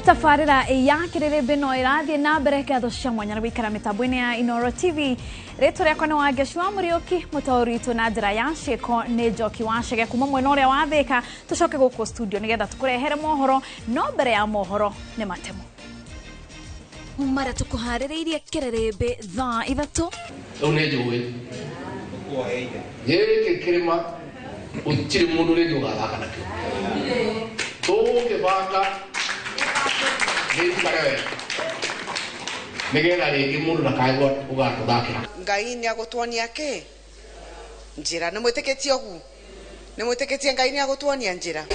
tafarira yakirire bino irathie na mbere gatho cia mwanya na wikara mitambo-ini ya Inoro TV reto ria kwana wa Geshua Murioki mutauritu na njira ya Sheko ni Njoki wa Shege kuma mwena uria wa Thika tucoke guku studio nigetha tukurehere mohoro no mbere ya mohoro ni matemo mara tukuhaririirie kirerebe thaa ithatu unejuwe ye kirima uchiri mundu le joga kana kyo to ke baka ni kare nigera ri mundu na kaigwa ugato dakira ngai ni agutwonia ke njira ni mwiteketie ogu ni mwiteketie ngai ni agutwonia njira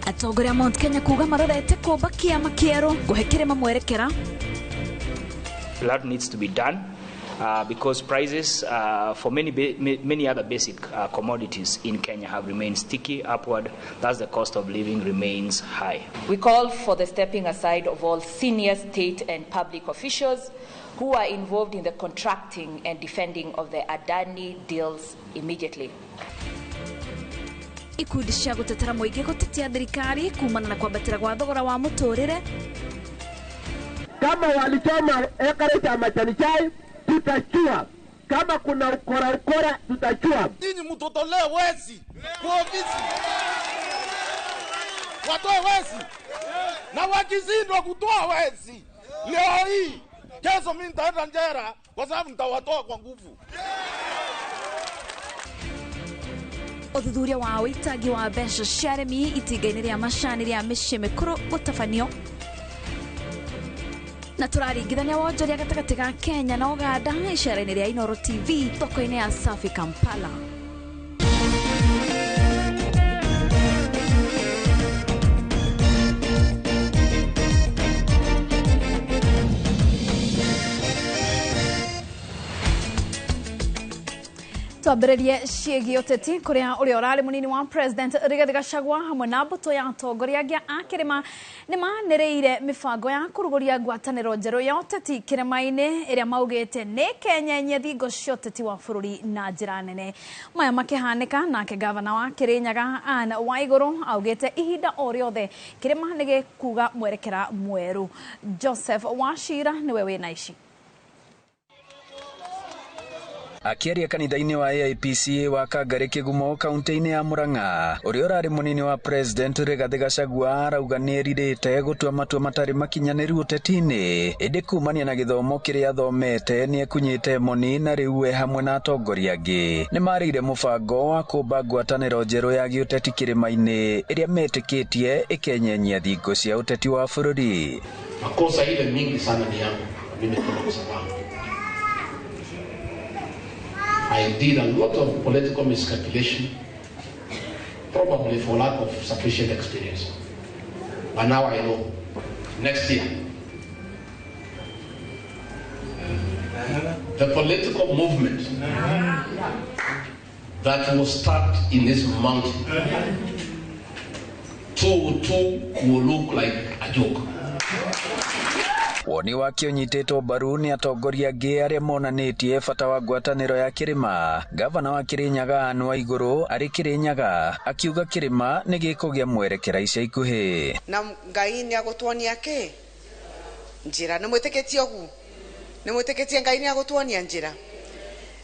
atongoria Mount Kenya kuga marorete kubakia makiero guhekire mamwerekera. A lot needs to be done because prices for many other basic commodities in Kenya have remained sticky upward. Thus the cost of living remains high. We call for the stepping aside of all senior state and public officials who are involved in the contracting and defending of the Adani deals immediately. Ikundi cia gutetera muingi gutetia thirikari kumana na kwambatira gwa thogora wa muturire. Kama walichoma ekari cha majani chai tutachua, kama kuna ukora tutachua. Nyinyi mtotolee wezi kwa ofisi, watoe wezi na wakizindwa kutoa wezi leo hii, kesho mimi nitaenda njera kwa sababu nitawatoa kwa nguvu. Uthuthuria wa witagi wa mbeca cia arimi itinga-ini ria macani ria mĩciĩ mĩkũrũ gũtabanio na tũraringithania wonjoria gatagatĩ ga Kenya na Uganda icera-inĩ ria Inoro TV thoko-inĩ ya Safi Kampala. Tuambĩrĩrie ciĩgiĩ ũteti kũrĩa ũrĩa ũrarĩ mũnini wa President Rigathi Gachagua hamwe na mbũtũ ya atongoria angĩ a kĩrĩma nĩmanĩrĩire mĩbango ya kũrugũria ngwatanĩro njerũ ya ũteti kĩrĩma-inĩ ĩrĩa maugĩte nĩ kenyenye thingo cia ũteti wa bũrũri na njĩra nene. Maya makĩhanĩka nake gavana wa Kĩrĩnyaga Anne Waigũrũ augĩte ihinda o rĩothe kĩrĩma nĩ gĩkuga mwerekera mwerũ. Joseph Wachira nĩwe wĩna ici. Akiaria kanitha-inĩ wa AIPCA wa Kangari Kĩgumo kaunti-inĩ ya Murang'a ũrĩa ũrarĩ mũnini wa President Rigathi Gachagua arauga nĩerirĩte gũtua matua matarĩ makinyanĩru ũteti-inĩ ĩndĩ kumania na gĩthomo kĩrĩa athomete nĩekunyĩte moni na rĩu hamwe na atongoria angĩ nĩmarĩire mũbango wa kũmba ngwatanĩro njerũ ya gĩũteti kĩrĩma-inĩ ĩrĩa metĩkĩtie ĩkenyenyia thingo cia ũteti wa bũrũri. Makosa ile mingi sana ni yangu mimi kwa sababu I did a lot of political miscalculation, probably for lack of sufficient experience. But now I know. Next year, the political movement that will start in this mountain, 2 will look like a joke. Woni wake ũnyitĩtwo mbaru nĩ atongoria angĩ arĩa monanĩtie bata wa ngwatanĩro ya kĩrĩma. Gavana wa Kĩrĩnyaga Anne Waigũrũ arĩ Kĩrĩnyaga akiuga kĩrĩma nĩ gĩkũgĩa mwerekera ica ikuhĩ. Na ngai ni agutwonia ke njira ni mwiteketie ogu ni mwiteketie ngai ni agutwonia njira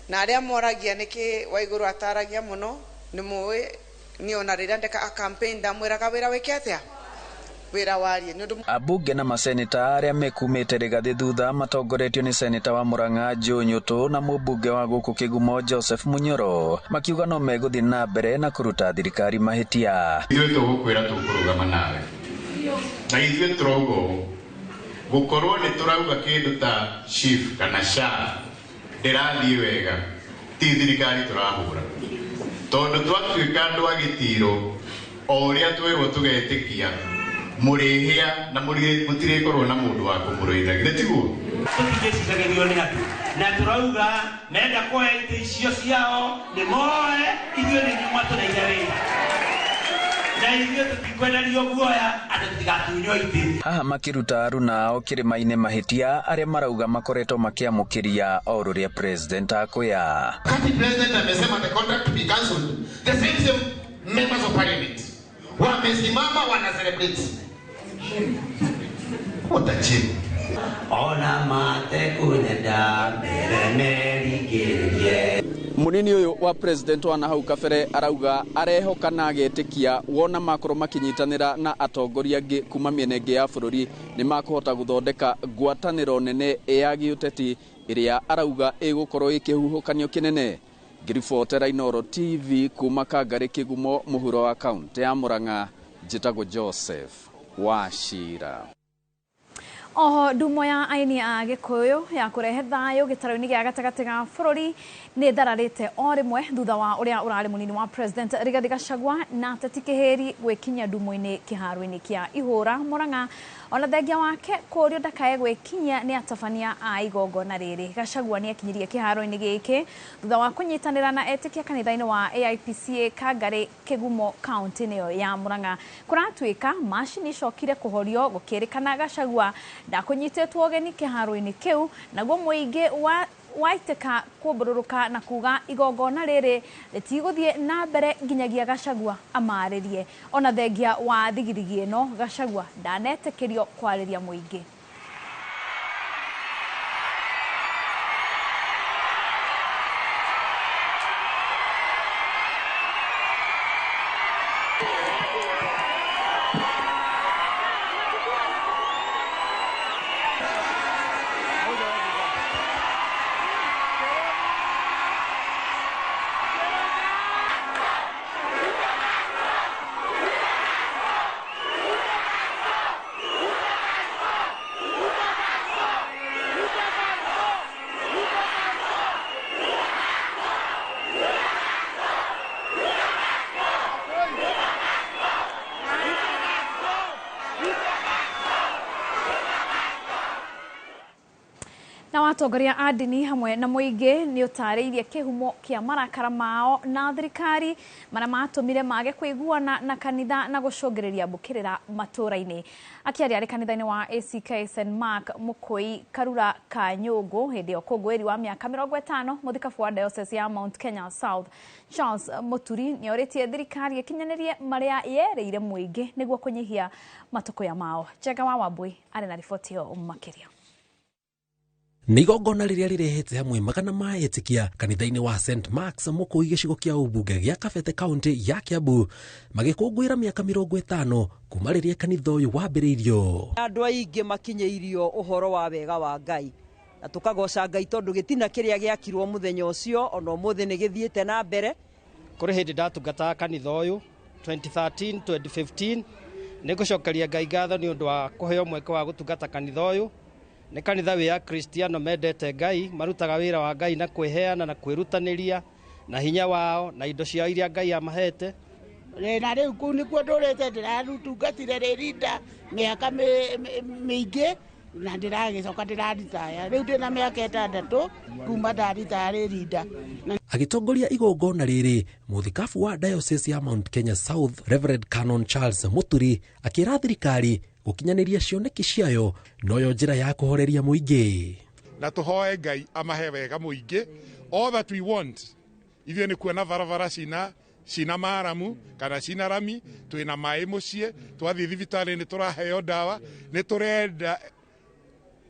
na aria moragia niki Waigũrũ ataragia muno ni muwe ni ona rĩrĩa ndeka campaign ndamwĩraga wĩra wĩke atĩa wĩra warie nĩ abunge na maseneta arĩa mekumĩte Rigathi thutha matongoretio nĩ seneta wa Murang'a Joe Nyoto na mũmbunge wa gũkũ Kĩgumo Joseph Munyoro makiuga no megũthiĩ na mbere na kũruta thirikari mahĩtia. Ithuĩ tũgũkwĩra tũkũrũgama nawe na ithuĩ tũrauga gũkorwo nĩ tũrauga kĩndũ ta chief kana SHA ndĩrathiĩ wega ti thirikari tũrahũra tondũ twatuĩka andũ a gĩtiro o ũrĩa twĩrwo tũgetĩkia murihia na mutirĩkorwo na mũndũ wa kũmũrũithagia nĩtiguo tũtigĩcitagĩrio nĩ andũ na tũrauga menda kuoya itĩ icio ciao nĩ moe ithuĩ nĩ nyuma tũnaija wĩra na ithuĩ tũtikwenderio guoya andũ tũtigatunywo itĩ. Haha makĩruta aruna ao kĩrĩma-inĩ mahĩtia arĩa marauga makoretwo makĩamũkĩria o rũrĩa president akwĩa. Kati president amesema the contract to be cancelled, the same members of parliament wamesimama wana celebrate Utachini. Ona mate kunenda merigiriye. Munini uyu wa president wa nahau kabere arauga arehoka na agetikia wona makoro makinyitanira na atongoria angi kuma miena ingi ya bururi ni makuhota guthondeka ngwataniro nene ya giuteti iria arauga igukorwo ikihuhukanio kinene. Ngiribotera Inooro TV kuma Kangari Kigumo muhuro wa kaunti ya Murang'a, njitagwo Joseph Wachira. Oho ndumo ya aini a Gikuyu ya kurehe thayo gitaro-ini gia gatagati ga bururi ni thararite o rimwe thutha wa uria urari munini wa president Rigathi Gachagua na ateti kiheri gwikinya ndumo-ini kiharo-ini kia Ihura Murang'a. Ona thengia wake kurio ndakae gwikinya ni atabania a igongona riri. Gachagua ni akinyirie kiharo-ini giki thutha wa kunyitanira na etikia kanitha-ini wa AIPCA Kangari Kigumo county niyo ya Murang'a. Kuratuika mashini cokire kuhorio gukirikana Gachagua ndakunyitetwo geni kiharo-ini kiu naguo muingi waiteka kubururuka na kuga igongona riri ritiguthie na mbere nginyagia Gachagua amaririe. Ona thengia wa thigirigi ino Gachagua ndanetekerio kwariria muingi. Na watongoria a ndini hamwe na muingi ni utariirie kihumo kia marakara mao na thirikari maria matumire mage kuiguana na kanitha na gucungiriria mbukirira matura-ini. Akiaria ari kanitha-ini wa ACK St Mark Mukui Karura Kanyungu hindi o kungwiri wa miaka 50 muthikabu wa diocese ya Mount Kenya South Charles Muturi ni oritie thirikari ikinyanirie maria yereire muingi niguo kunyihia matukuya mao. Jega wa Wambui ari na riboti yo makiria. Ni igongona riria rirehete hamwe magana ma etikia kanitha-ini wa St Mark's Mukui gicigo kia ubunge gia Kabete county ya Kiambu magikungwira miaka 50 kuma riria kanitha uyu wambiriirio. Andu aingi makinyeirio uhoro wa wega wa Ngai na tukagoca Ngai tondu gitina kiria giakirwo muthenya ucio ona umuthi ni githiete na mbere. Kuri hindi ndatungata kanitha uyu 2013 2015 ni gucokeria Ngai ngatho ni undu wa kuheo mweke wa gutungata kanitha uyu. Ni kanitha ya Kristiano mendete Ngai marutaga wira wa Ngai na kweheana na kwirutaniria na hinya wao na indo cia iria Ngai amahete. Na riu ku ni kuo ndurete ndirarutungatire ririnda miaka mingi na ndiragicoka ndiraritaya riu ndina miaka 6 kuma ndaritaya ririnda. Agitongoria igongona riri muthikabu wa diocese ya Mount Kenya South Reverend Canon Charles Muturi akira thirikari gukinyaniria cioneki ciayo noyo njira ya kuhoreria muingi na tuhoe Ngai amahe wega muingi. All that we want ithio ni kuona varavara cina maramu kana cina rami twina mai mucie twathi thibitari ni turaheo dawa ni turenda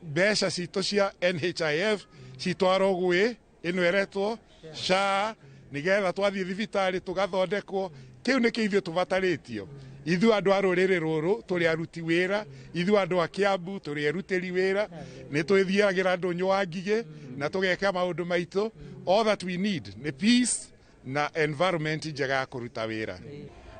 mbeca cito cia NHIF citwaro gwi ino eretwo SHA nigetha twathi thibitari tugathondekwo. Kiu ni kithio tuvataritio ithu andu a ruriri ruru turi aruti wira, ithu andu a Kiambu turi arutiri wira, ni twithiagira ndunyu wa ngige na tugeka maundu maitu. All that we need ni peace na environment njega ya kuruta wira.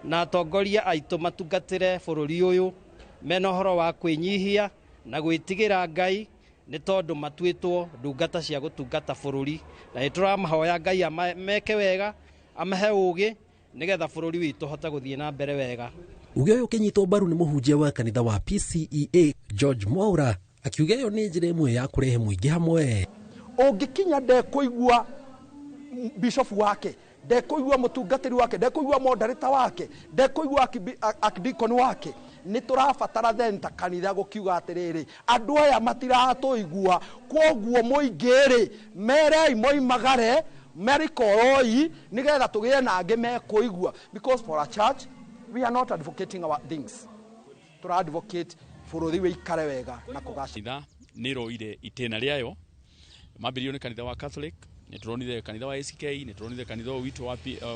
Na atongoria aitu matungatire bururi uyu mena horo wa kwinyihia na gwitigira Ngai ni tondu matwitwo ndungata cia gutungata bururi na nituramahoya Ngai ameke wega amahe ugi nigetha bururi witu hota guthie na mbere wega. Uge uyu kinyitwo mbaru ni muhunjia wa kanitha wa PCEA George Mwaura akiuga yo ni njira imwe ya kurehe muingi hamwe. Ungikinya ndekuigua bishop wake, ndekuigua mutungatiri wake, ndekuigua moderator wake, ndekuigua archdeacon wake, ni turabatara thenta kanitha gukiuga atiriri andu aya matiratuigua kwoguo muingiri merei moimagare merikoroi nigetha tugie na ange mekuigua, because for a church we are not advocating our things, to advocate bururi wikare wega na kugacira nä roire itena rä ayo mambirio nä kanitha wa Catholic nä tå ronire kanitha wa ACK nä tå ronire kanitha witå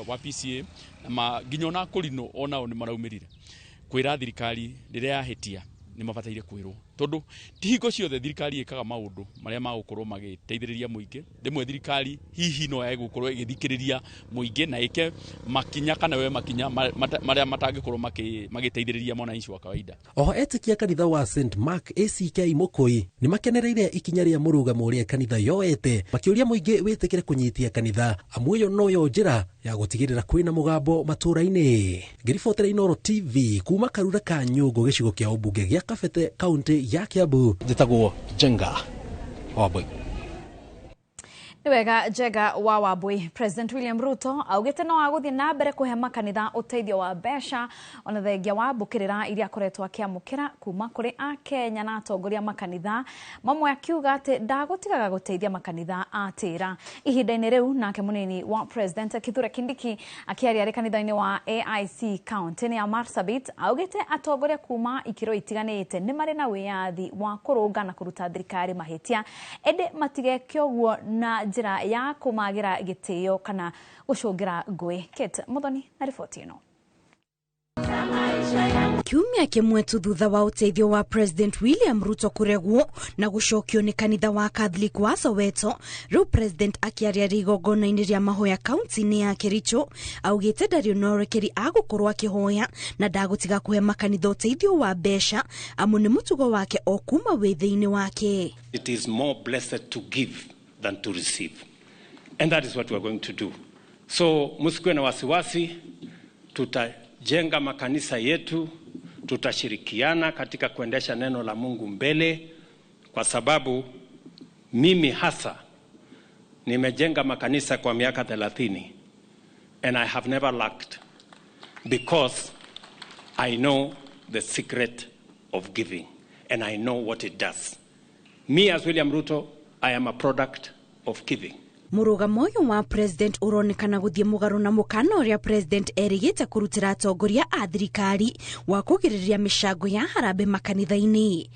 wa PCA na nginya ona kũrinũ onao nĩ maraumĩrire kwĩra thirikari rĩrĩa yahĩtia nĩ mabataire kwĩrwo tondu ti hingo ciothe thirikari ĩkaga maũndũ marĩa magũkorwo magĩteithĩrĩria mũingĩ rĩmwe thirikari hihi no yagũkorwo ĩgĩthikĩrĩria mũingĩ na ĩke makinya kana we makinya marĩa matangĩkorwo magĩteithĩrĩria mwananchi wa kawaida. Oho etikia kanitha wa St Mark ACK Mũkũi nĩ makenereire ikinya rĩa mũrũgamo ũrĩa kanitha yoete makĩũria mũingĩ wĩtĩkĩre kũnyitia kanitha amu ĩyo noyo njĩra ya gũtigĩrĩra kwĩna mũgambo matũũra-inĩ. Ngĩribotera Inooro TV kuma Karura ka Nyũngũ gĩcigo kĩa ũmbunge gĩa Kabete kaunti ya Kiambu njĩtagwo Jenga Wambui. Wega Jega wa Wambui. President William Ruto augite no agũthie na mbere kuhe makanitha uteithio wa mbeca ona thengia wa mbukirira iria akoretwo akiamukira kuma kuri a Kenya na atongoria makanitha mamwe akiuga ati ndagutigaga guteithia makanitha atira. Ihinda-inĩ riu nake munini wa President Kithure Kindiki akiaria ri kanitha-inĩ wa AIC county ya Marsabit augite atongoria kuma ikiro itiganite ni mari na wiyathi wa kurunga na kuruta thirikari mahitia ende matigeke ũguo na njira ya kumagira gitio kana gucungira ngui. Kate Muthoni na riboti ino. Kiumia kimwe tu thutha wa uteithio wa President William Ruto kuregwo na gucokio ni kanitha wa Catholic wa Soweto, riu President akiaria rigongona-inĩ rĩa mahoya kaunti-inĩ ya Kericho augite ndari onorekeri agukorwo akihoya na ndagutiga kuhe makanitha uteithio wa mbeca amu ni mutugo wake o kuma wĩthĩ-inĩ wake. It is more blessed to give than to receive, and that is what we are going to do. So msikuwe na wasiwasi, tutajenga makanisa yetu, tutashirikiana katika kuendesha neno la Mungu mbele, kwa sababu mimi hasa nimejenga makanisa kwa miaka 30 and I have never lacked because I know the secret of giving and I know what it does. Me as William Ruto, I am a product of giving. Murugamo uyu wa President uronekana guthie mugaru na mukana uria President erigite kurutira atongoria a thirikari wa kugiriria mishango ya harambe makanitha-ini.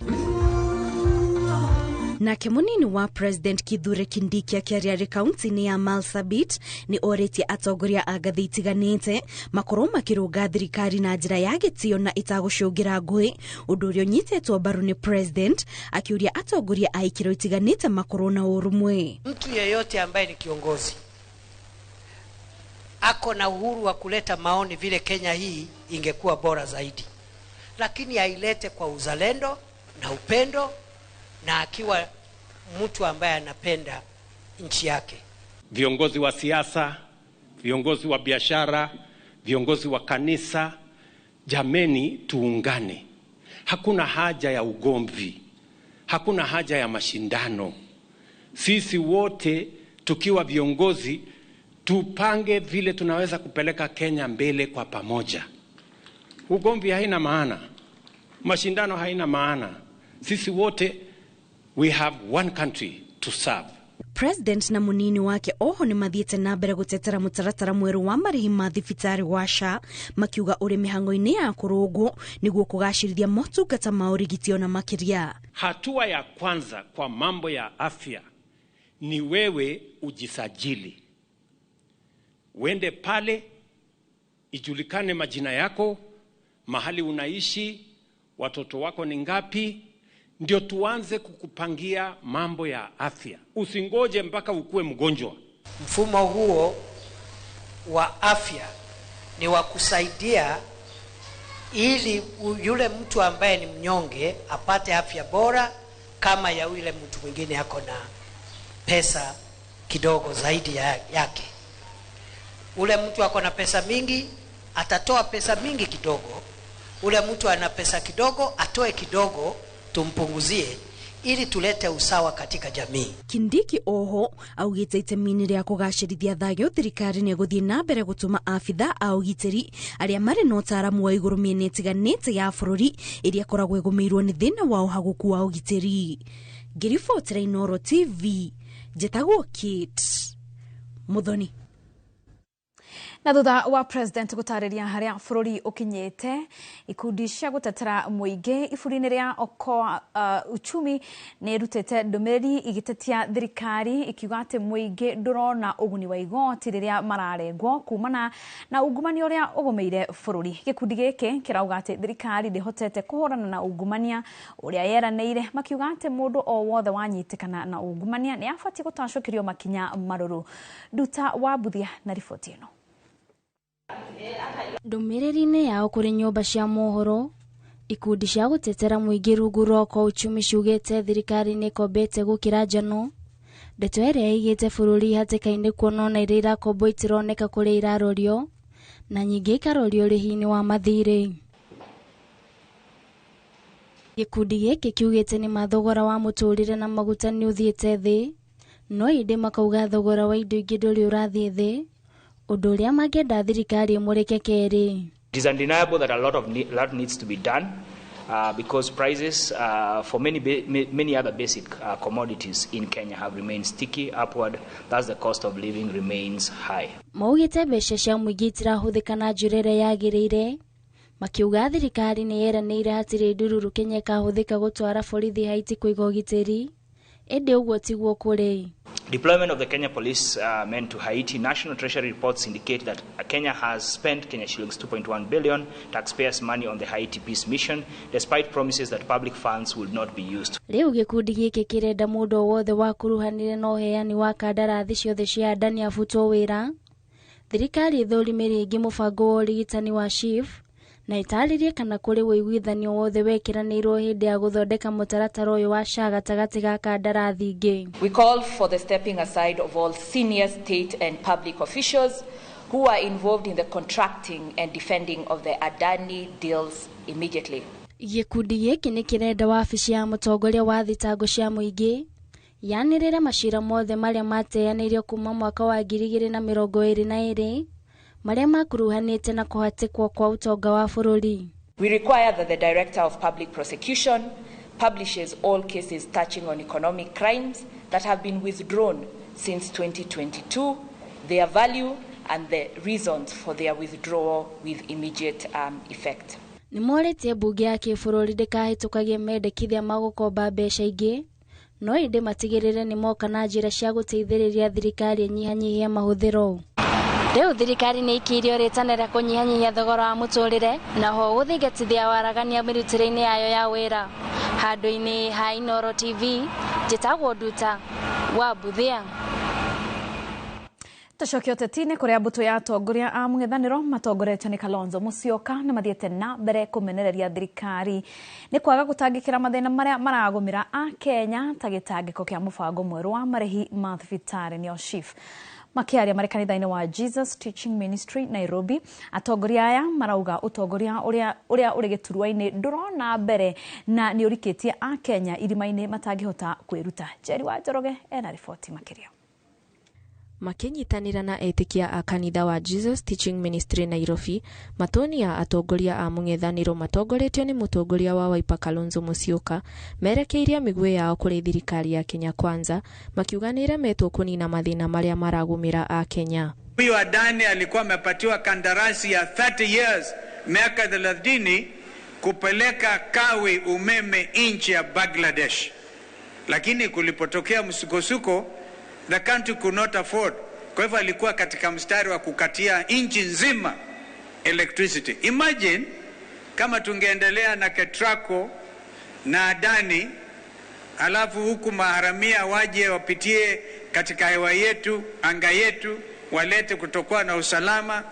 Nake munini wa President Kithure Kindiki akiaria ri kaunti-inĩ ya Marsabit ni orĩtie atongoria a ngathĩ itiganĩte makorwo makĩrũnga thirikari na njĩra ya gĩtĩo na itagucungira ngui, ũndũ ũrĩa ũnyitĩtwo mbaru ni President akiuria atongoria a ikĩro itiganĩte makorwo na ũrũmwe. Mtu yeyote ambaye ni kiongozi ako na uhuru wa kuleta maoni vile Kenya hii ingekuwa bora zaidi, lakini ailete kwa uzalendo na upendo na akiwa mtu ambaye anapenda nchi yake. Viongozi wa siasa, viongozi wa biashara, viongozi wa kanisa, jameni tuungane. Hakuna haja ya ugomvi. Hakuna haja ya mashindano. Sisi wote tukiwa viongozi tupange vile tunaweza kupeleka Kenya mbele kwa pamoja. Ugomvi haina maana. Mashindano haina maana. Sisi wote we have one country to serve. President na munini wake oho ni mathiete na mbere gutetera mutaratara mweru wa marihi ma thibitari wa SHA makiuga uri mihango-ini ya kurugwo niguo kugacirithia motungata ma urigitio na makiria. Hatua ya kwanza kwa mambo ya afya ni wewe ujisajili. Uende pale ijulikane majina yako, mahali unaishi, watoto wako ni ngapi, ndio tuanze kukupangia mambo ya afya. Usingoje mpaka ukue mgonjwa. Mfumo huo wa afya ni wa kusaidia ili yule mtu ambaye ni mnyonge apate afya bora kama ya yule mtu mwingine yako na pesa kidogo zaidi yake. Ule mtu ako na pesa mingi atatoa pesa mingi kidogo. Ule mtu ana pesa kidogo atoe kidogo, tumpunguzie ili tulete usawa katika jamii. Kindiki oho augite itemini ria kugacirithia thayũ thirikari ni guthie na mbere gutuma afitha a ugitiri aria mari na ũtaaramu wa igũrũ mĩena ĩtiganĩte ya bũrũri iria koragwo ĩgũmĩirwo nĩ thĩna wa ũhaguku wa ugitiri. Ngĩribotera Inooro TV, njĩtagwo Kate Muthoni. Na thutha wa president gutariria haria bururi ukinyete ikundi cia gutetera muingi iburi-ini ria Okoa uchumi ni rutete ndumiriri igitetia thirikari ikiuga ati muingi ndurona uguni wa igoti riria mararengwo kumana na ungumania uria ugumeire bururi. Gikundi giki kirauga ati thirikari ndihotete kuhurana na ungumania uria yeranire, makiuga ati mundu o wothe wanyitikana na ungumania ni abati gutashukirio makinya maruru. Nduta wa Buthia na riboti ino. Ndumiriri-ini yao kuri nyumba cia mohoro, ikundi cia gutetera muingi rungu rwa Okoa uchumi ciugite thirikari ni kombete gukira njano. Ndeto iria igite bururi hatikaini kuonona iria irakombo itironeka kuri irarorio na nyingi ikarorio rihi-ini wa mathiri. Gikundi giki kiugite ni mathogora wa muturire na maguta ni uthiite thi, no indi makauga thogora wa indo ingi nduri urathie thi, undu uria mangenda thirikari imurike keri. It is undeniable that a lot needs to be done because prices for many other basic commodities in Kenya have remained sticky upward. Thus the cost of living remains high. Maugite mbeca cia muingi itirahuthika na njira iria yagiriire, makiuga thirikari ni yeranire hatiri ndururu Kenya ikahuthika gutwara borithi Haiti kuiga ugitiri. Ende uguo tiguo kuri. Deployment of the Kenya police men to Haiti, National Treasury reports indicate that Kenya has spent Kenya shillings 2.1 billion taxpayers' money on the Haiti peace mission, despite promises that public funds will not be used. Riu gikundi giki kirenda mundu wothe wa kuruhanire no heani wa kandarathi ciothe cia ndani afutwo wira. Thirikari ithurimire ingi mubango wa urigitani wa SHIF na itaririe kana kuri wiguithanio wothe wekiranirwo hindi ya guthondeka mutaratara uyu wa SHA gatagati ga kandarathi ingi. We call for the stepping aside of all senior state and public officials who are involved in the contracting and defending of the Adani deals immediately. Gikundi giki ni kirenda wabici ya mutongoria wa thitango cia muingi yanirire macira mothe maria mateaneirio kuma mwaka wa 2022 maria makuruhanite na kuhatikwo kwa utonga wa bururi. We require that the Director of Public Prosecution publishes all cases touching on economic crimes that have been withdrawn since 2022, their value and the reasons for their withdrawal with immediate effect. Ni morete bunge ya kibururi ndikahitukagie mendekithia magukomba mbeca ingi, no indi matigirire ni moka na njira cia guteithiriria thirikari nyihanyihia mahuthiro. Riu thirikari ni ikirio ritanera kunyihanyihia thogora wa muturire na ho guthigatithia waragania mirutire-ini yayo ya wira. Handu-ini ha Inooro TV, njitagwo Nduta wa Buthia. Tucokio tetine kuria mbuto ya atongoria a mung'ethaniro matongoretio ni Kalonzo Musyoka na mathiete na mbere kumenereria thirikari ni kwaga gutangikira mathina maria maragumira a Kenya ta gitangiko kia mubango mweru wa marihi ma thibitari nio SHIF. Makiaria marekanitha-ini wa Jesus Teaching Ministry Nairobi, atongoria aya marauga utongoria uria uri gituruaini ndurona mbere na ni urikitie a Kenya irima-ini matangihota kwiruta. Jerry wa Njoroge ena riboti makiria. Makinyitanira na etikia a kanitha wa Jesus Teaching Ministry Nairobi, matoni ya atongoria a mung'ethaniro matongoretio ni mutongoria wa Wiper Kalonzo Musyoka merekeirie migwe yao kuri thirikari ya Kenya Kwanza, makiuga ni iremetwo kunina mathina maria maragumira a Kenya. Huyu Adani alikuwa amepatiwa kandarasi ya 30 years, miaka 30, kupeleka kawi umeme nchi ya Bangladesh, lakini kulipotokea msukosuko the country could not afford. Kwa hivyo alikuwa katika mstari wa kukatia nchi nzima electricity. Imagine kama tungeendelea na Ketraco na Adani, alafu huku maharamia waje wapitie katika hewa yetu, anga yetu, walete kutokuwa na usalama.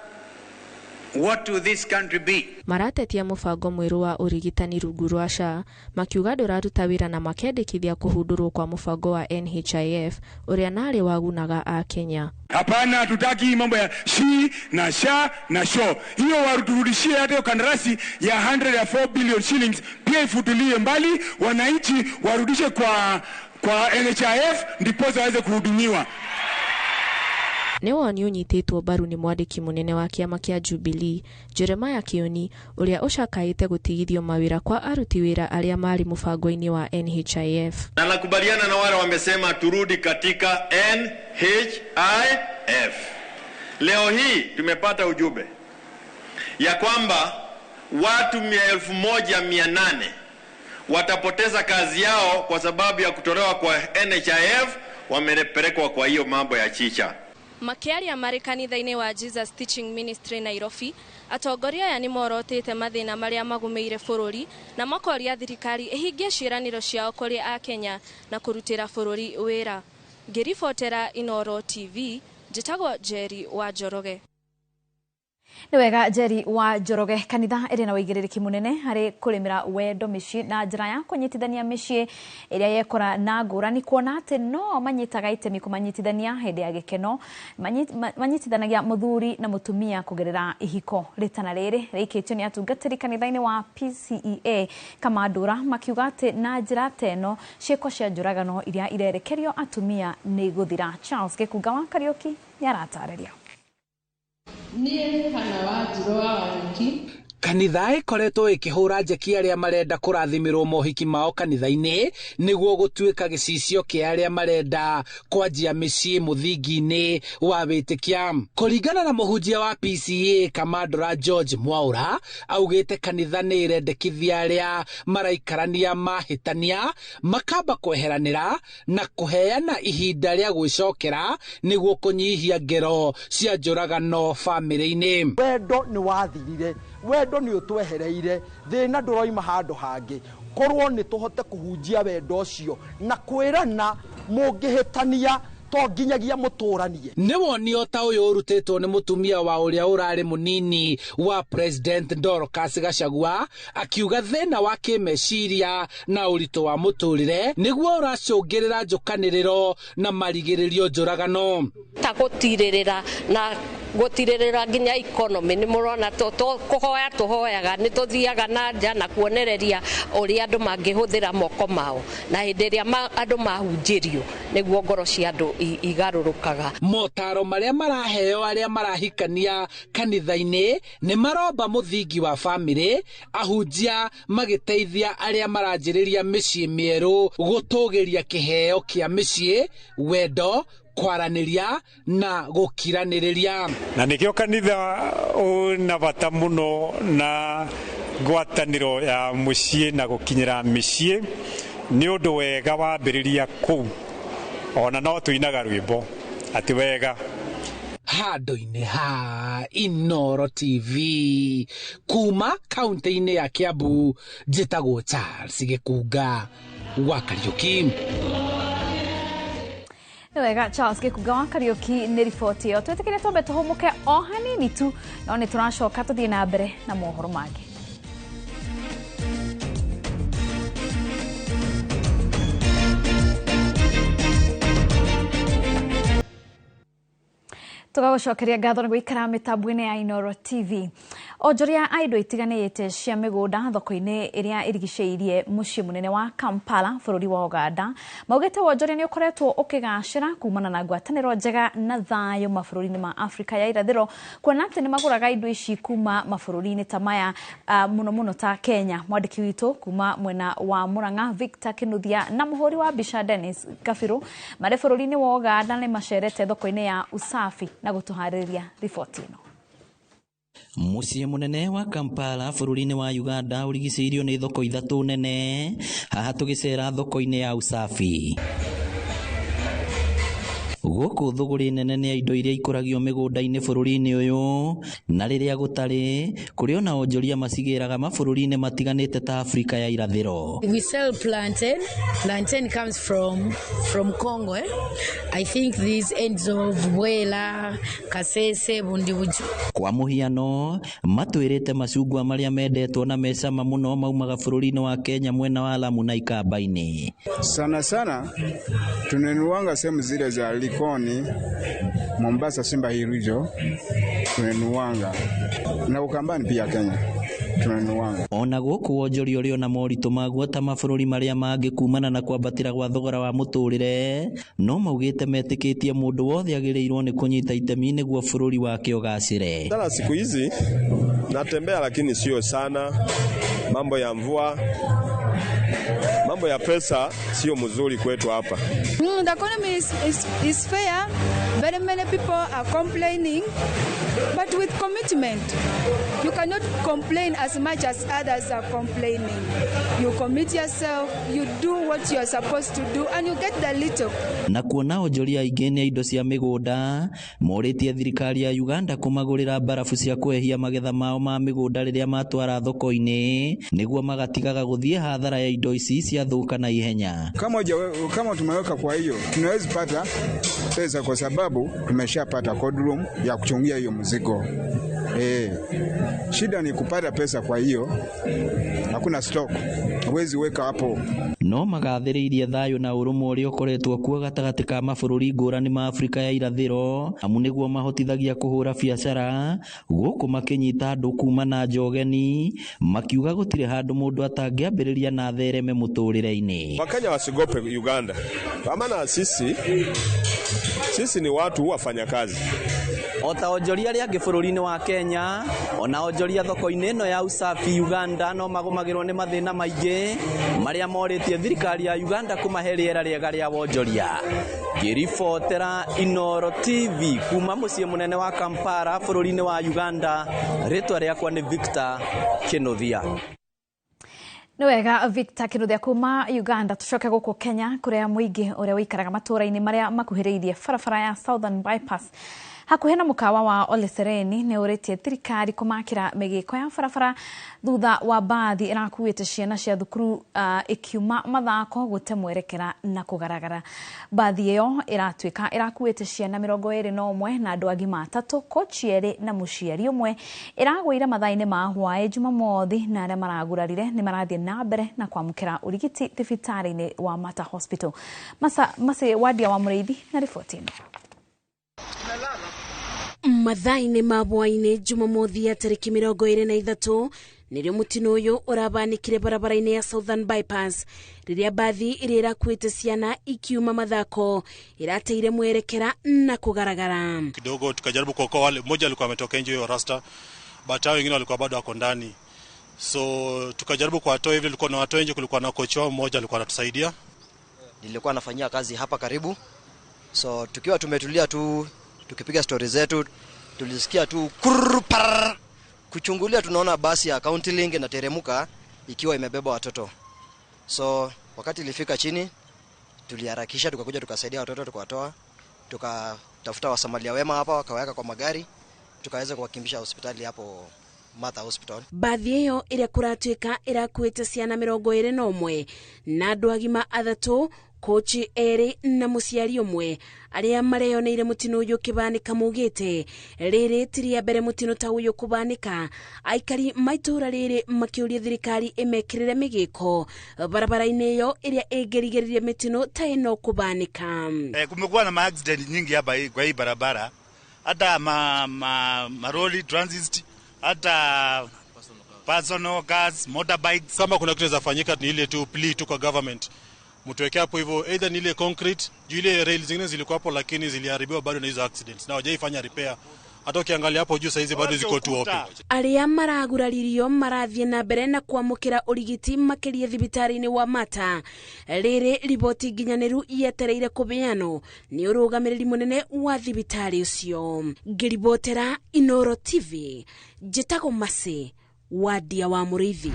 What will this country be? Maratetia mubango mweru wa urigitani rungu rwa SHA, makiuga nduraruta wira na makendekithia kuhundurwo kwa mubango wa NHIF uria nari wagunaga a Kenya. Hapana, hatutaki mambo ya SHI na SHA na SHO. Hiyo warudishie hata kandarasi ya 104 billion shillings pia ifutulie mbali, wananchi warudishe kwa NHIF ndipo waweze kuhudumiwa. Ni woni unyititwo mbaru ni mwandiki munene wa kiama kia Jubilee Jeremiah Kioni uria ucakaite gutigithio mawira kwa aruti wira aria mari mubango-ini wa NHIF. Na nakubaliana na wale wamesema turudi katika NHIF. Leo hii tumepata ujumbe ya kwamba watu 1,800 watapoteza kazi yao kwa sababu ya kutolewa kwa NHIF, wamepelekwa kwa hiyo mambo ya chicha. Makiaria marĩ kanitha-inĩ wa Jesus Teaching Ministry Nairobi, atongoria aya nĩ morotĩte mathĩna marĩa magũmĩire bũrũri na makoria thirikari ĩhingie ciĩranĩro ciao kũrĩ Akenya na kũrutĩra bũrũri wĩra. Ngĩribotera Inooro TV, njĩtagwo Jerry wa Njoroge. Nĩ wega Jerry wa Njoroge, kanitha ĩrĩ na ũigĩrĩrĩki mũnene harĩ kũrĩmĩra wendo mĩciĩ na njĩra ya kũnyitithania mĩciĩ ĩrĩa yekora na ngũrani, kuona atĩ no manyitaga itemi kũmanyitithania hĩndĩ ya gĩkeno, manyitithanagia mũthuri na mũtumia kũgerera ihiko. Rĩtana rĩrĩ rĩikĩtio nĩ atungatĩri kanitha-inĩ wa PCEA Kamandũra, makiuga atĩ na njĩra teno ciĩko cia njũragano iria irerekerio atumia nĩ gũthira. Charles Gĩkunga wa Kariũki nĩaratarĩria. Nie kana Wanjirũ wa Waniki. Kanitha ĩkoretwo ĩkĩhũra njeki arĩa marenda kũrathimirwo mohiki mao kanitha-inĩ nĩguo gũtuĩka gĩcicio kĩa arĩa marenda kwanjia mĩciĩ mũthingi-inĩ wa wĩtĩkia. Kũringana na mũhunjia wa PCA Kamandũra George Mwaũra, augĩte kanitha nĩ ĩrendekithia arĩa maraikarania mahĩtania makamba kweheranĩra na kũheana ihinda rĩa gwĩcokera nĩguo kũnyihia ngero cia njũragano bamĩrĩ-inĩ. Wendo nĩ wathirire, wendo nĩ ũtwehereire, thĩna ndũroima handũ hangĩ. Korwo nĩ tũhote kũhunjia wendo ũcio na kwĩrana mũngĩhĩtania to nginyagia mũtũranie. Nĩ wonio ta ũyũ ũrutĩtwo nĩ mũtumia wa ũrĩa ũrarĩ mũnini wa President Dorcas Gachagua, akiuga thĩna wa kĩmeciria na ũritũ wa mũtũrĩre nĩguo ũracũngĩrĩra njũkanĩrĩro na marigĩrĩrio njũragano. Ta gũtirĩrĩra na gũtirĩrĩra nginya economy, nĩ mũrona kũhoya tũhoyaga nĩ tũthiaga na nja na kuonereria ũrĩa andũ mangĩhũthĩra moko mao, na hĩndĩ ĩrĩa andũ mahunjĩrio nĩguo ngoro cia andũ igarũrũkaga. Motaro marĩa maraheo arĩa marahikania kanitha-inĩ nĩ maromba mũthingi wa bamĩrĩ, ahunjia magĩteithia arĩa maranjĩrĩria mĩciĩ mĩerũ gũtũgĩria kĩheo kĩa mĩciĩ, wendo, kwaranĩria na gũkiranĩrĩria. Na nĩkĩo kanitha ũna bata mũno na ngwatanĩro ya mũciĩ na gũkinyĩra mĩciĩ, nĩ ũndũ wega wambĩrĩria kũu, ona no tũinaga rwĩmbo atĩ wega. Handũ-inĩ ha Inooro TV kuma kaunti-inĩ ya Kiambu, njĩtagwo Charles Gĩkunga wa Kariũki. Wega Charles Gĩkunga wa Kariũki nĩ riboti ĩyo. Twĩtĩkĩre twambe tũhũmũke o hanini tu, no nĩ tũracoka tũthiĩ na mbere na mohoro mangĩ. Tũgagũcokeria ngatho nĩ gũikara mĩtambo-inĩ ya Inooro TV. Onjoria a indo itiganĩte cia mĩgũnda thoko-inĩ ĩrĩa ĩrigicĩirie mũciĩ mũnene wa Kampala bũrũri wa Uganda maugĩte wonjoria nĩ ũkoretwo ũkĩgacĩra kumana na ngwatanĩro njega na thayũ mabũrũri-inĩ ma Afrika ya irathĩro, kuona atĩ nĩ magũraga indo ici kuma mabũrũri-inĩ ta maya mũno mũno ta Kenya. Mwandĩki witũ kuma mwena wa Murang'a Victor Kinuthia na mũhũri wa mbica Dennis Kabiru marĩ bũrũri-inĩ wa Uganda nĩ macerete thoko-inĩ ya Usafi na gũtũharĩria riboti ĩno. Mũciĩ mũnene wa Kampala bũrũri-inĩ wa Uganda ũrigicĩirio nĩ thoko ithatũ nene. Haha tũgĩcera thoko-inĩ ya Usafi. Gũkũ thũgũrĩ nene nĩ indo iria ikũragio mĩgũnda-inĩ bũrũri-inĩ ũyũ, na rĩrĩa gũtarĩ kũrĩ ona onjoria macigĩraga mabũrũri-inĩ matiganĩte ta Afrika ya irathĩro. We sell plantain. Plantain comes from Congo. I think these ends of Bwela, Kasese, Bundibuju. Kwa mũhiano matwĩrĩte macungwa marĩa mendetwo na mecama mũno maumaga bũrũri-inĩ wa Kenya mwena wa Lamu na Ikamba-inĩ. Sana sana tunanuanga sehemu zile za Likoni, Mombasa, Simba Hirijo tunanuanga na Ukambani pia Kenya tunanuanga. Ona gũkũ wonjoria ũrĩ ona moritũ maguo ta mabũrũri marĩa mangĩ kumana na kwambatĩra gwa thogora wa mũtũrĩre, no maugĩte metĩkĩtie mũndũ wothe agĩrĩirwo nĩ kũnyita itemi nĩguo bũrũri wake ũgacĩre. Sana siku hizi natembea lakini sio sana, mambo ya mvua mambo ya pesa sio mzuri kwetu hapa. The economy is fair. Very many people are complaining, but with commitment. You cannot complain as much as others are complaining. You commit yourself, you do what you are supposed to do, and you get the little. Na kuona onjoria aingĩ nĩ indo cia mĩgũnda morĩtie thirikari ya Uganda kũmagũrĩra barafu cia kwehia magetha mao ma mĩgũnda rĩrĩa matwara thoko-inĩ nĩguo magatigaga gũthiĩ hathara ya indo ici ciathũka na ihenya. Kama tumeweka kwa hiyo tunaweza pata pesa kwa sababu tumeshapata code room ya kuchungia hiyo mzigo. Shida ni kupata pesa, kwa hiyo hakuna stock, huwezi weka hapo. No magathĩrĩirie thayũ na ũrũmwe ũrĩa ũkoretwo kuo gatagatĩ ka mabũrũri ngũrani ma Afrika ya irathĩro amu nĩguo mahotithagia kũhũra biacara gũkũ makĩnyita andũ kuma na njogeni makiuga gũtirĩ handũ mũndũ atangĩambĩrĩria na thereme mũtũrĩre-inĩ. Wakenya wasigope Uganda, kwa maana sisi ni watu wafanya kazi. Ota onjoria rĩa gĩbũrũri-inĩ wa Kenya ona onjoria thoko-inĩ ĩno ya Usafi Uganda no magũmagĩrwo nĩ mathĩna maingĩ marĩa morĩtie thirikari ya Uganda kũmahe rĩera rĩega rĩa wonjoria. Ngĩribotera Inooro TV kuma mũciĩ mũnene wa Kampala bũrũri-inĩ wa Uganda, rĩtwa rĩakwa nĩ Victor Kĩnuthia. Nĩ wega Victor Kĩnuthia kuma Uganda. Tucoke gũkũ Kenya kũrĩa mũingĩ ũrĩa ũikaraga matũũra-inĩ marĩa makuhĩrĩirie barabara ya Southern Bypass hakuhĩ na mũkawa wa Ole Sereni nĩ ũrĩtie thirikari kũmakĩra mĩgĩko ya barabara thutha wa bathi ĩrakuĩte ciana cia thukuru ikiuma mathako gũte mwerekera na kũgaragara. Bathi ĩyo ĩratuĩka ĩrakuĩte ciana 21 na andũ agima 3, kochi 2 na mũciari ũmwe. Ĩragũire mathaa-inĩ ma hwaĩ Jumamothi na arĩa maragurarire nĩ marathiĩ na mbere na kwamũkĩra ũrigiti thibitarĩ-inĩ wa Mata Hospital. Mase Wadia wa Mũrĩithi na riboti ĩno. Mathaa-inĩ ma hwaĩ-inĩ Jumamothi ya tarĩki 23 nĩrĩo mũtino ũyũ ũrabanĩkire barabara-inĩ ya Southern Bypass rĩrĩa bathi ĩrĩa ĩrakuĩte ciana ikiuma mathako ĩrateire mwerekera na kugaragara. Kidogo tukajaribu kuokoa wale, mmoja alikuwa ametoka nje hiyo rasta, but hao wengine walikuwa bado wako ndani. So tukajaribu kuwatoa hivi, tulikuwa na watu nje, kulikuwa na coach wao mmoja alikuwa anatusaidia. Nilikuwa nafanyia kazi hapa karibu. So tukiwa tumetulia tu tukipiga story zetu tulisikia tu kurupar. Kuchungulia tunaona basi ya County Link inateremuka ikiwa imebeba watoto. So wakati ilifika chini tuliharakisha tukakuja tukasaidia watoto tukawatoa, tukatafuta wasamaria wema hapa wakaweka kwa magari tukaweza kuwakimbisha hospitali hapo Mata Hospital. Bathi ĩyo ĩrĩa kũratuĩka ĩrakuĩte ciana 21 na andũ agima 3, kochi 2 na mũciari ũmwe arĩa mareyoneire mũtino ũyũ kĩbanĩka mugĩte rĩrĩ tiria mbere mũtino ta ũyũ kũbanĩka. Aikari maitũra rĩrĩ makĩũria thirikari ĩmekĩrĩre mĩgĩko barabara-inĩ ĩyo ĩrĩa ĩngĩrigĩrĩria mĩtino ta ĩno kũbanĩka. Kumekuwa na accident nyingi hapa kwa hii barabara, hata maroli transit, hata personal cars, motorbikes. Kama kuna kitu zafanyika ni ile tu plea tu kwa government. Mtuweke hapo hivyo either ni ile concrete, juu ile rails zingine zilikuwa hapo lakini ziliharibiwa bado na hizo accidents. Na hawajaifanya repair. Hata ukiangalia hapo juu saizi bado ziko tu open. Arĩa maraguraririo marathiĩ na mbere na kwamũkĩra ũrigiti makĩria thibitarĩ-inĩ wa Mata. Rĩrĩ riboti nginyanĩru yetereire kũbeanwo nĩ ũrũgamĩrĩri mũnene wa thibitarĩ ũcio. Ngĩribotera Inooro TV, njĩtagwo Mase Wadia wa Mũrĩithi.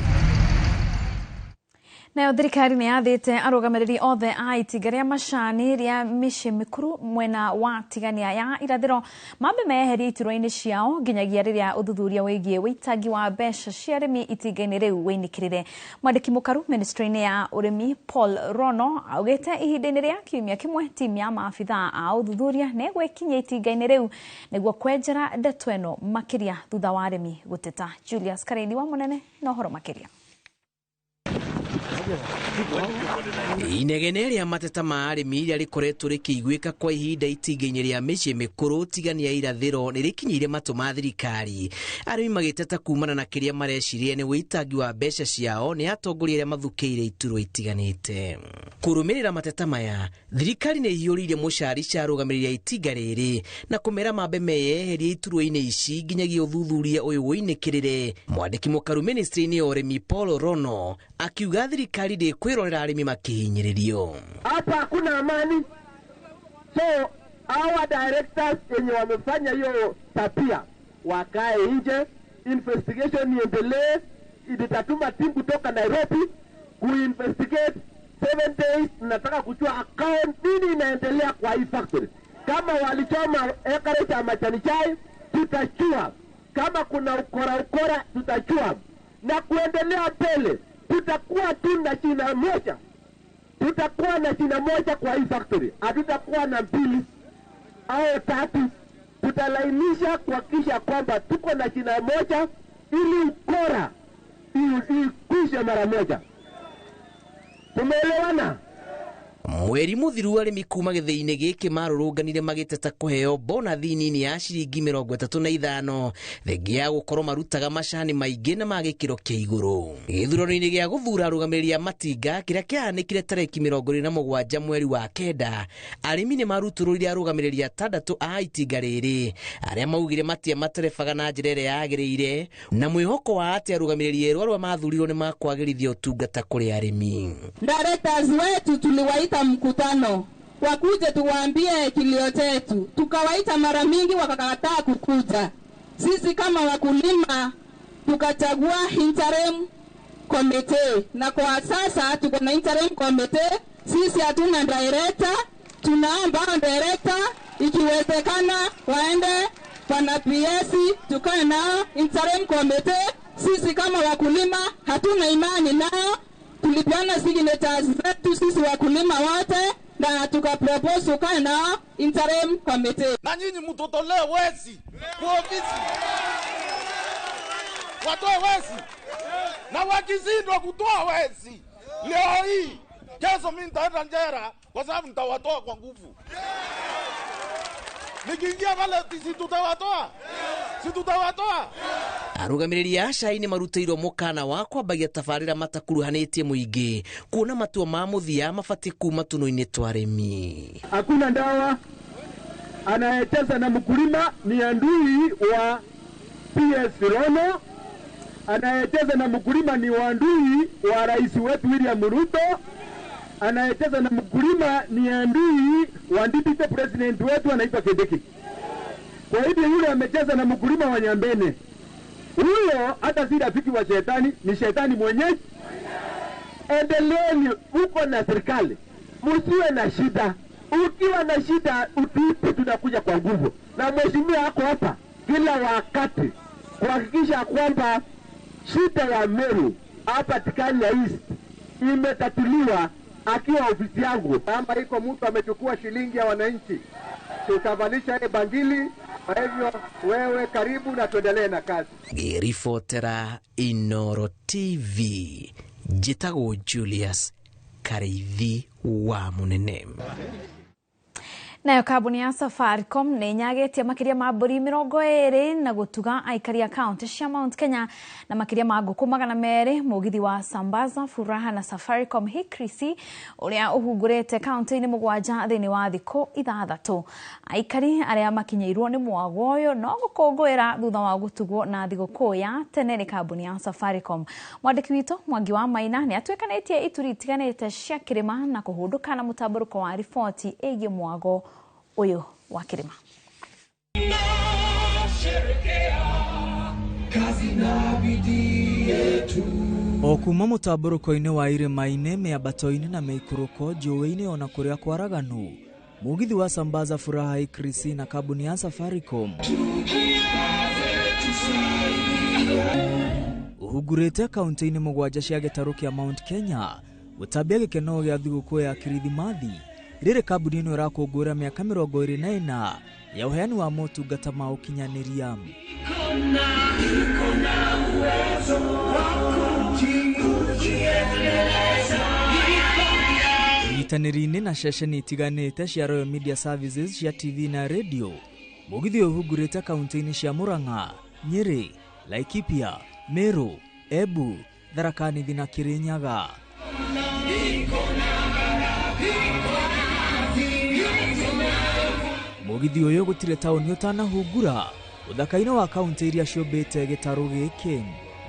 Nayo thirikari nĩ yathĩte arũgamĩrĩri othe a itinga rĩa macani rĩa mĩciĩ mĩkuru mwena wa tigania ya irathĩro mambe meherie iturwa-inĩ ciao nginyagia rĩrĩa ũthuthuria wĩgiĩ wĩitangi wa mbeca cia arĩmi itinga-inĩ rĩu wĩnĩkĩrĩre. Mwandĩki mũkaru ministry-inĩ ya ũrĩmi Paul Rono augĩte ihinda-inĩ rĩa kiumia kĩmwe timu ya maabithaa a ũthuthuria nĩ gwĩkinyia itinga-inĩ rĩu nĩguo kwenjera ndeto ĩno makĩria thutha wa arĩmi gũteta. Julius Kareini wa Mũnene na ũhoro makĩria. Inegene rĩa mateta ma arĩmi rĩrĩa rĩkoretwo rĩkĩiguĩka kwa ihinda itinga-inĩ rĩa mĩciĩ mĩkũrũ tigania ya irathĩro nĩ rĩkinyĩire matũ ma thirikari. Arĩmi magĩteta kumana na kĩrĩa mareciria nĩ wĩitangi wa mbeca ciao nĩ atongoria arĩa mathukĩire iturwa itiganĩte. Kũrũmĩrĩra mateta maya, thirikari nĩ ĩhiũrĩire mũcari cia arũgamĩrĩri a itinga rĩrĩ na kũmera mambe meyeherie iturwa-inĩ ici nginyagia ũthuthuria ũyũ wĩnĩkĩrĩre. Mwandĩki mũkaru ministry-inĩ ya ũrĩmi Paul Rono akiuga thirikari thirikari ndikwirorera arimi makihinyiririo. Hapa hakuna amani. So our directors wenye wamefanya hiyo tapia wakae nje, investigation iendelee. Itatuma timu kutoka Nairobi kuinvestigate 7 days. Nataka kujua account nini inaendelea kwa hii factory. Kama walichoma ekari cha majani chai, tutachua. Kama kuna ukora tutachua. Na kuendelea mbele, tutakuwa tu na jina moja. Tutakuwa na jina moja kwa hii factory. Hatutakuwa na 2 au 3. Tutalainisha kuhakikisha kwamba tuko na jina moja ili ukora ikwishe mara moja. Tumeelewana? Mweri muthiru arimi kuma githii-ini giki marurunganire magiteta kuheo bonathi nini ya ciringi 35 thengia ya gukorwo marutaga macani maingi na magikiro kia iguru. Githurano-ini gia guthura arugamiriria matinga kiria kiahanikire tariki 27 mweri wa kenda, arimi ni marutururire arugamiriria 6 a itinga riri aria maugire matia materebaga na njira iria yagiriire na mwihoko wa ati arugamiriria erwa mathurirwo ni makwagirithia utungata kuri arimi. Directors wetu tuliwaita mkutano wakuje tuwaambie kilio chetu, tukawaita mara mingi wakakataa kukuja. Sisi kama wakulima tukachagua interim committee, na kwa sasa tuko na interim committee. Sisi hatuna director, tunaomba director ikiwezekana waende wana PS tukae nao interim committee. Sisi kama wakulima hatuna imani nao. Tulipeana signatures zetu sisi wakulima wote na tukapropose ukae na interim committee. Na nyinyi mtutolee wezi kwa ofisi. Watoe wezi. Na wakizindwa kutoa wezi. Leo hii kesho mimi nitaenda njera kwa sababu nitawatoa kwa nguvu. Nikiingia pale si tutawatoa. Si tutawatoa. Arugamiriri a cai ni maruteirwo mukana wa kwambagia tabarira matakuruhanitie muingi kuona matua ma muthia mabati kuma tuno-ini twa arimi. Hakuna ndawa anayecheza na mkulima ni andui wa PS Rono. Anayecheza na mkulima ni andui wa rais wetu William Ruto. Anayecheza na mkulima ni andui wa deputy president wetu anaitwa Kindiki. Kwa hivyo yule amecheza na mkulima wa Nyambene, huyo hata si rafiki wa shetani, ni shetani mwenyewe. Endeleeni uko na serikali, msiwe na shida. Ukiwa na shida utuipe, tunakuja kwa nguvu. Na mheshimiwa wako hapa kila wakati kuhakikisha kwamba shida ya Meru hapa Tikania East imetatuliwa akiwa ofisi yangu. Kama iko mtu amechukua shilingi ya wananchi, tutavalisha ile bangili. Kwa hivyo wewe karibu na tuendelee na kazi. Girifotera Inoro TV. Jitago Julius Kareithi wa Munene. Nayo kambuni ya Safaricom nĩ nyagetie makiria ma mbũri 20 na gutuga aikari a kaunti cia Mount Kenya na makiria ma ngũkũ 200. Mũgithi wa Sambaza Furaha na Safaricom Hikrisi ũrĩa ũhungurĩte kaunti-inĩ 7 thĩinĩ wa thikũ 6. Aikari arĩa makinyĩirwo nĩ mwago ũyũ no gũkũngũĩra thutha wa gũtugwo na thigũkũ ya tene nĩ kambuni ya Safaricom. Mwandĩki witũ Mwangi wa Maina nĩ atwekanĩtie ituri itiganĩte cia kĩrĩma na kũhũndũka na mũtambũrũko wa riboti ĩgiĩ mwago uyo wa kirima. O kuma mũtambũrũko-inĩ wa irĩma-inĩ, mĩambato-inĩ na mĩikũrũko njũĩ-inĩ ona kũrĩa kwaraganu, mũgithi wa Sambaza Furaha Hikrisi na kambuni ya Safaricom ũhungurĩte kaunti-inĩ 7 cia gĩtarũ kĩa Mount Kenya gũtambia gĩkeno gĩa thigũkũ ya Kirithimathi. Rĩrĩ kambuni ĩno ĩrakũngũĩra mĩaka 24 ya ũheani wa motungata ma ũkinyanĩria. Ũnyitanĩri-inĩ na ceceni itiganĩte cia Royal Media Services cia TV na radio, mũgithi ũhungurĩte kaunti-inĩ cia Murang'a, Nyeri, Laikipia, Meru, Embu, Tharaka Nithi na Kirinyaga. Mũgithi ũyũ gũtirĩ taũni ũtanahungura ũthaka-inĩ wa kaunti iria ciũmbĩte gĩtarũ gĩkĩ.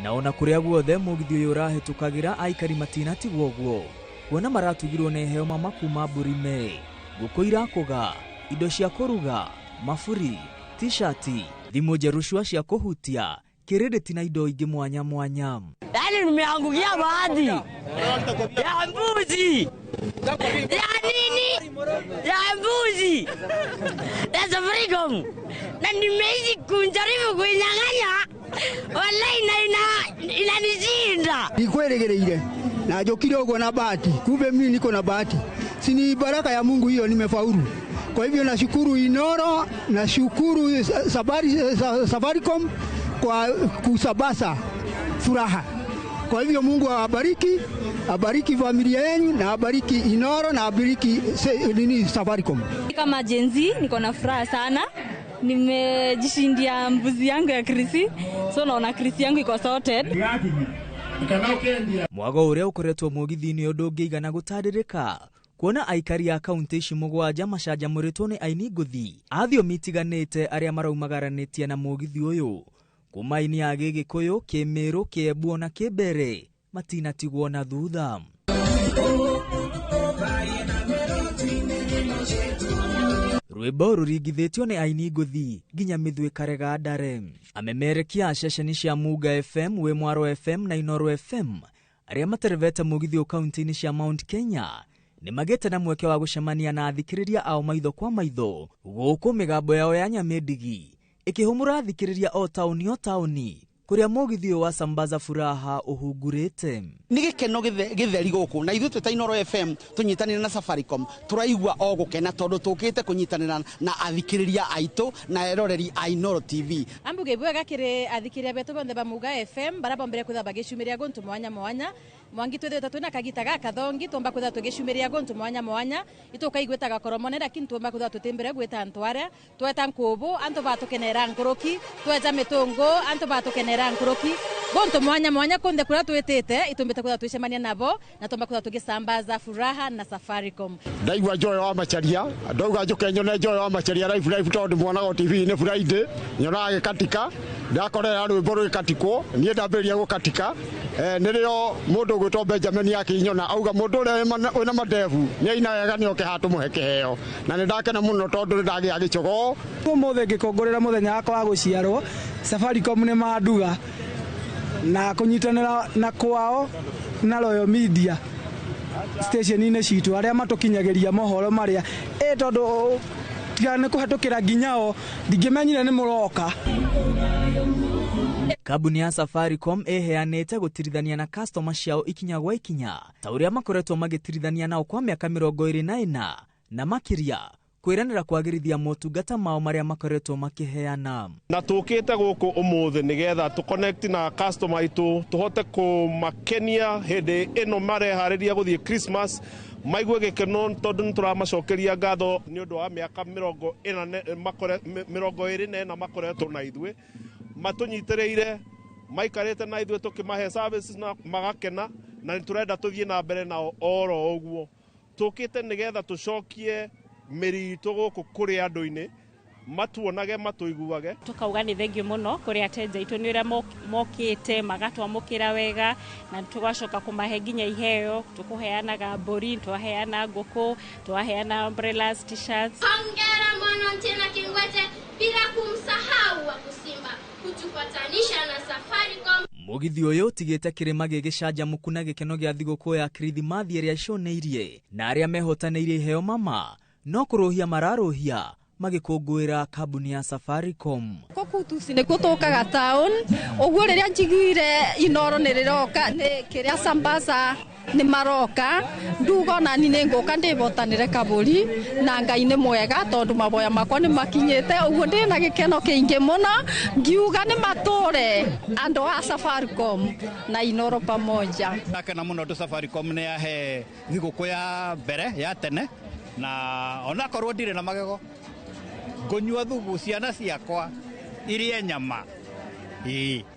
na ona kuria guothe mugithi uyu urahitukagira aikari matinatigwo guo kuona maratugirwo ni heo mama kuma Burime, nguku irakuga, indo cia kuruga, mafuri, t-shirti, thimu njerushwa cia kuhutia, kiredeti na indo ingi mwanya mwanya. Yani nimeangukia bahati ya mbuzi ya nini ya mbuzi ya Safaricom, na nimeishi kunjaribu kuinyang'anya, wallahi inanishinda. Nikweregereire na njokire ugo na bahati, kumbe mimi niko na bahati. Sini baraka ya Mungu hiyo, nimefaulu. Kwa hivyo nashukuru Inoro, nashukuru Safaricom kwa kusabasa furaha. Kwa hivyo Mungu awabariki, abariki familia yenu na abariki Inoro na abariki Safaricom. Kama Gen Z niko na furaha sana. Nimejishindia mbuzi yangu ya Krisi. So naona Krisi yangu iko sorted. Mwago uria ukoretwo mugithi-ini undu ungiigana gutaririka kuona aikari a kaunti ici mugwanja macanjamuritwo ni aini nguthi a thiomi itiganite aria maraumagaranitie na mugithi uyu kuma aini a Gĩgĩkũyũ, Kĩmĩrũ, Kĩembu na Kĩmbere matinatigwo na thutha. Rwĩmbo rũringithĩtio nĩ aini nguthi nginya mĩthwe karega ndare. Amemerekia a ceceni cia Muga FM, Wemwaro FM na Inoro FM aria materevete mugithi o kaunti-ini cia Mount Kenya ni magete na mweke wa gucemania na athikiriria ao maitho kwa maitho guku migambo yao ya nyamendigi ikihumura athikiriria o tauni kuria mugithi wa Sambaza Furaha uhungurite. Ni gikeno githeri guku na ithu twita Inoro FM tunyitanira na Safaricom turaigua o gukena tondu tukite kunyitanira na athikiriria aitu na eroreri a Inoro TV. Ambuge bwega kire athikiriria betu bonde ba Muga FM baraba mbere kuthaba gicumiria gontu mwanya mwangi twethe tatu na kagita gaka thongi tomba kutha tugicumiria gontu mwanya ituka igwetaga koromone lakini tomba kutha tutembere gweta antware tweta nkubu anto batukenera nkoroki tweja mitungo anto batukenera nkoroki gontu mwanya konde kura twetete itumbete kutha twicemania nabo na tomba kutha tugisambaza Furaha na Safaricom. Ndaigwa joy wa macharia ndauga njuke nyone joy wa macharia live tondu mwana TV ni Friday nyona agikatika ndakorera rwimbo rwikatikwo nie ndamberia gukatika nirio mundu gwitwo Benjamin yakinyona auga mundu uria wina madevu ni ainaga ni oke hatu muheke heo na ni ndakena muno tondu ndagia gicogo muthe ngikongorera muthenya wakwa wa guciarwo Safaricom ni manduga na kunyitanira na kwao na Royal Media station-ini citu aria matukinyagiria mohoro maria tondu tigane kuhatukira nginyao ndigimenyire ni muroka. Kabuni ya Safaricom eheanete gutirithania na customer ciao ikinya gwa ikinya ta uria makoretwo magitirithania nao kwa miaka 24 na makiria kwiranira kwagirithia motungata mao maria makoretwo makiheana. Na tukite guku umuthi nigetha tu connect na customer itu tuhote kumakenia hindi ino marehariria guthie Christmas maigue gikeno tondu nturamacokeria ngatho ni undu wa miaka 24 makoretwo na ithwe matunyitireire maikarite na ithwe tukimahe services na magakena na niturenda tuthie na mbere na oro oguo tukite nigetha tucokie mirito guku kuri andu-ini matuonage matuiguage. Tukauga ni thengio muno kuri ateja itu ni uria mokite magatwamukira wega na tugacoka kumahe nginya iheo tukuheanaga mburi twaheana nguku twaheana umbrellas t-shirts. Hongera Mwananchena Kingwete bila kumsahau wa Kusimba kutupatanisha na Safaricom. Mugithi uyu tigite kirima gigicanjamuku na gikeno gia thiguku ya Kirithimathi iria cioneirie na aria mehotaneirie iheo mama no kuruhia mararuhia magikungwira kabuni ya Safaricom. Kokutusi nikuo tukaga town uguo riria njiguire Inoro niriroka ni kiria Sambaza ni maroka ndugo na ni nguka ndibotanire kaburi na Ngai ni mwega tondu maboya makwa ni makinyite uguo ndi na gikeno kiingi muno ngiuga ni mature andu a Safaricom na Inoro pamoja. Nakena muno tu Safaricom ni yahe thiguku ya mbere ya tene na ona korwo ndire na magego ngonyua thubu ciana ciakwa irie nyama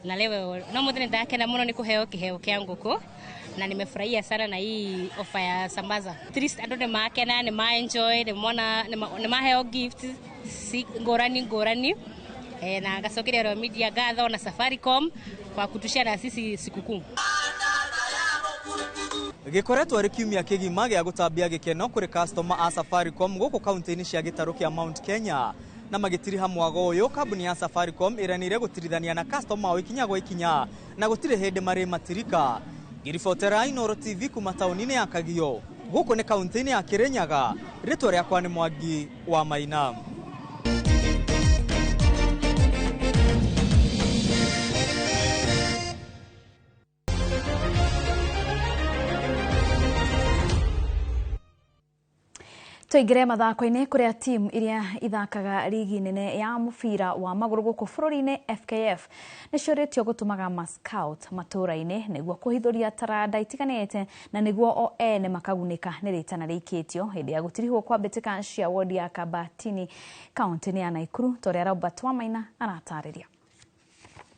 na leo no muthenya ndakena muno ni kuheo kiheo kia nguku na nimefurahia sana na hii ofa ya Sambaza. At least andu ni makena ni ma enjoy ni maheo gifts ngorani na gacokeria Royal Media ngatho na Safaricom kwa kutushia na sisi sikukuu. Gikoretwo ari kiumia kigima gya gutambia gikeno kuri customer a Safaricom guku kaunti-ini cia gitaro kia Mount Kenya na magitiri hamwago uyu kambuni ya Safaricom iranire gutirithania na customer o ikinya gwa ikinya na gutire hindi mari matirika. Giribotera Inooro TV kuma tauni-ini ya Kagio guku ni kaunti-ini ya Kirinyaga. Ritwa riakwa ni Mwangi wa Maina. Tuigire mathako-ini kuria timu iria ithakaga ligi nene ya mubira wa maguru guku bururi-ini FKF nicoritio gutumaga mascout matura-ini niguo kuhithuria taranda itiganite na niguo o ene makagunika ni ritana rikitio hindi ya gutirihwo kwa mbitika cia ward ya Kabatini kaunti-ini ya Naikuru. Toria Robert Wamaina anatariria.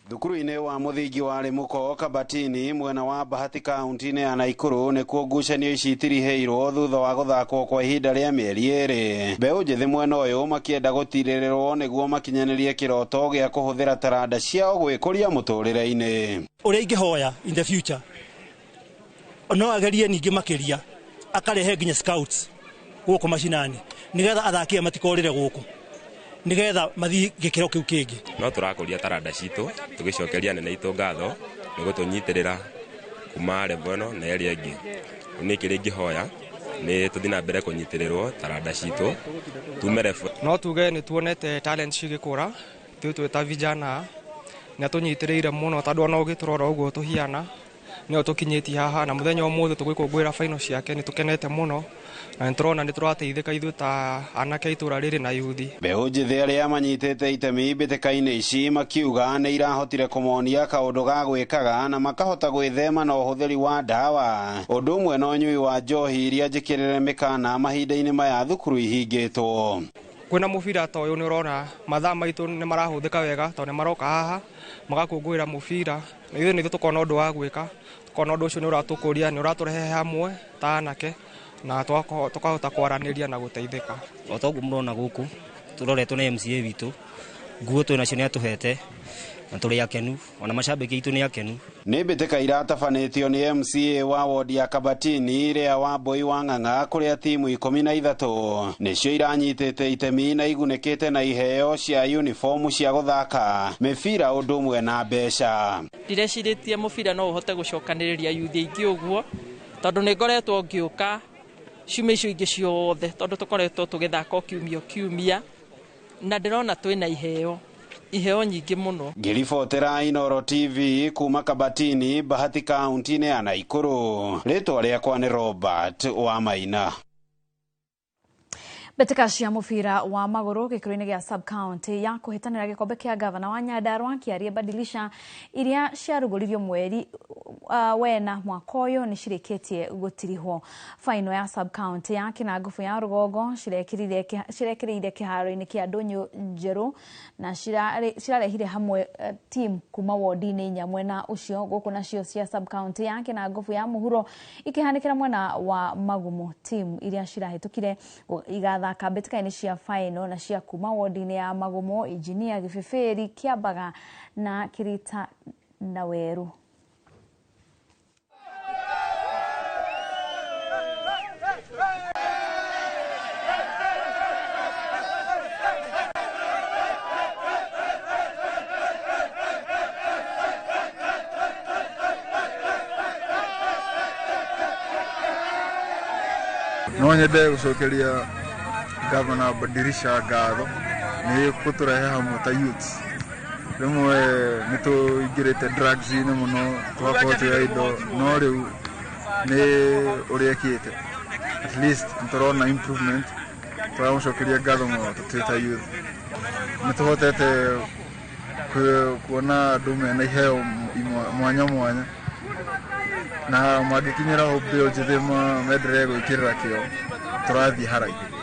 Thukuru-inĩ wa muthingi wa Rĩmuko Kabatini mwena wa Bahati kaunti-inĩ ya Naikuru nĩkuo ngucanio ici itirihĩirwo thutha wa gũthakwo kwa ihinda rĩa mĩeri ĩrĩ. Mbeũ njĩthĩ mwena ũyũ makĩenda gũtirĩrĩrwo nĩguo makinyanĩrie kĩroto gĩa kũhũthĩra taranda ciao gwĩkũria mũtũrĩre-inĩ. Ũrĩa ingĩhoya in the future no agerie ningĩ makĩria akarehe nginya scouts gũkũ macinani nĩgetha athakia matikorĩre gũkũ nigetha mathi gikiro kiu kingi. No turakuria taranda citu tugicokeria nene itu ngatho niguo tunyitirira kuma level no na area ingi. Ni kiri ngihoya ni tuthi na mbere kunyitirirwo taranda citu tumere. No tuge ni tuonete talent cigikura twita vijana na tunyitirire muno tondu ona ugiturora uguo tuhiana ni tukinyiti haha na muthenya umuthe tugikungwira final ciake ni tukenete muno na nturona ni turateithika ithu ta anake itura riri na yuthi. Mbeũ njĩthĩ arĩa manyitĩte itemi mbĩtĩka-inĩ ici makiuga nĩ irahotire kũmonia kaũndũ ga gwĩkaga na makahota gwĩthema na ũhũthĩri wa ndawa ũndũ ũmwe na ũnyui wa njohi iria njĩkĩrĩre mĩkana mahinda-inĩ maya thukuru ihingĩtwo. Kwĩna mũbira ta ũyũ nĩ ũrona mathaa maitũ nĩ marahũthĩka wega tondũ nĩ maroka haha magakũngũĩra mũbira na ithuĩ nĩ tũkona ũndũ wa gwĩka tũkona ũndũ ũcio nĩ ũratũkũria nĩ ũratũrehe hamwe ta anake na tukahota kwaranĩria na gũteithĩka. O toguo mũrona gũkũ tũroretwo na MCA witũ nguo twĩ nacio nĩ atũhete na tũrĩ akenu ona macambĩki aitũ nĩ akenu. Nĩ mbĩtĩka iratabanĩtio nĩ MCA wa ward ya Kabatini ĩrĩa Wambui wa Ng'ang'a kũrĩa timu 13 nĩcio iranyitĩte itemi na igunĩkĩte na iheo cia uniform cia gũthaka mĩbira ũndũ ũmwe na mbeca. Ndireciirĩtie mũbira no ũhote gũcokanĩrĩria yuthi aingĩ ũguo tondũ nĩ ngoretwo ngĩũka ciumia icio ingĩ ciothe tondũ tũkoretwo tũgĩthaka kiumia na ndĩrona twĩna iheo nyingĩ mũno. Ngiribotera Inooro TV kuma Kabatini Bahati kaunti-inĩ ya Naikuru. Rĩtwa rĩakwa nĩ Robert wa Maina. Mbĩtĩka cia mũbira wa magũrũ gĩkĩro-inĩ gĩa sub-county ya kũhĩtanĩra gĩkombe kĩa gavana wa Nyandarua kĩarie badilisha iria ciarugũririo mweri wena mwaka ũyũ nĩ cirĩkĩtie gũtirihwo. Final ya sub-county ya Kinangofu ya Rũgongo cirekereire kĩharo-inĩ kĩa Ndũnyũ Njerũ na cirarehire hamwe team kuma ward-inĩ 4 mwena ũcio gũkũ nacio cia sub-county ya Kinangofu ya Mũhuro ikĩhanĩkĩra mwena wa Magumu. Team iria cirahĩtũkire igatha mbĩtĩka-inĩ cia final na cia kuma ward-inĩ ya Magumu, Engineer Gĩbĩbĩri, Kĩambaga na Kĩrita na Weru. No nyende gũcokeria Governor Badilisha ngatho nĩ gũtũrehe hamwe ta youths. Rĩmwe nĩ tũingĩrĩte drugs-inĩ mũno tũgakorwo tũya indo no rĩu nĩ ũrĩa ekĩte at least nĩtũrona improvement. Tũramũcokeria ngatho mũno tũtĩ ta youth. Nĩ tũhotete kuona andũ mena iheo mwanya mwanya na mangĩkinyĩra ho mbeũ njĩthĩ menderee gwĩkĩrĩra kĩo tũrathiĩ haraihu.